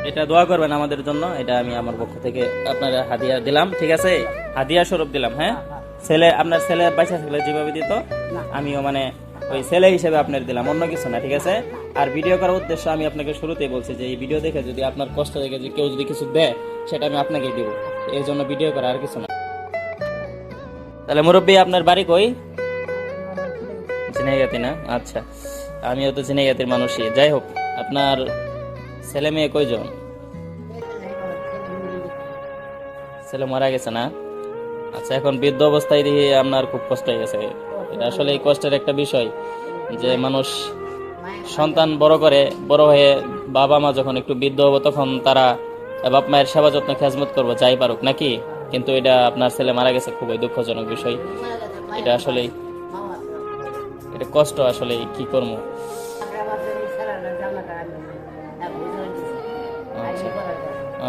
এটা দোয়া করবেন আমাদের জন্য, এটা আমি আমার পক্ষ থেকে আপনার হাদিয়া দিলাম, ঠিক আছে, হাদিয়া স্বরূপ দিলাম। হ্যাঁ, ছেলে আপনার ছেলে বাইসা থাকলে যেভাবে দিত আমিও মানে ওই ছেলে হিসেবে আপনার দিলাম, অন্য কিছু না, ঠিক আছে। আর ভিডিও করার উদ্দেশ্য আমি আপনাকে শুরুতেই বলছি যে এই ভিডিও দেখে যদি আপনার কষ্ট দেখে যে কেউ যদি কিছু দেয় সেটা আমি আপনাকেই দিব, এই জন্য ভিডিও করা, আর কিছু না। তাহলে মুরব্বী আপনার বাড়ি কই? ঝিনাইগাতি না? আচ্ছা, আমিও তো ঝিনাইগাতির মানুষই। যাই হোক, আপনার ছেলে মেয়ে কয়জন? ছেলে মারা গেছে না? আচ্ছা, এখন বৃদ্ধ অবস্থায় দিয়ে আপনার খুব কষ্ট হয়ে গেছে। এটা আসলে এই কষ্টের একটা বিষয় যে মানুষ সন্তান বড় করে, বড় হয়ে বাবা মা যখন একটু বৃদ্ধ হবো তখন তারা বাপ মায়ের সেবা যত্ন খেজমত করবো যাই পারুক নাকি। কিন্তু এটা আপনার ছেলে মারা গেছে, খুবই দুঃখজনক বিষয়। এটা আসলেই এটা কষ্ট, আসলে কি করবো। আচ্ছা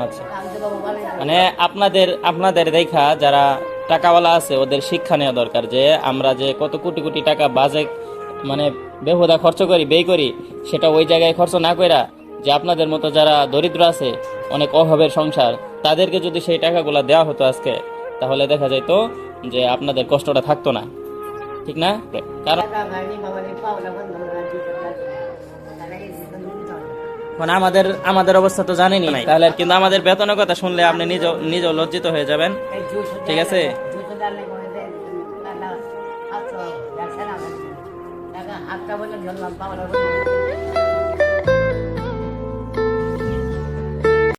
আচ্ছা, মানে আপনাদের আপনাদের দেখা যারা টাকাওয়ালা আছে ওদের শিক্ষা নেওয়া দরকার যে আমরা যে কত কোটি কোটি টাকা বাজে মানে বেহুদা খরচ করি, ব্যয় করি, সেটা ওই জায়গায় খরচ না কইরা যে আপনাদের মতো যারা দরিদ্র আছে, অনেক অভাবের সংসার, তাদেরকে যদি সেই টাকাগুলা দেওয়া হতো আজকে, তাহলে দেখা যাইতো যে আপনাদের কষ্টটা থাকতো না, ঠিক না? কারণ মানে আমাদের আমাদের অবস্থা তো জানেনই, তাহলে কিন্তু আমাদের বেতনের কথা শুনলে আপনি নিজেও লজ্জিত হয়ে যাবেন, ঠিক আছে। হাতটা বলে ধরলাম,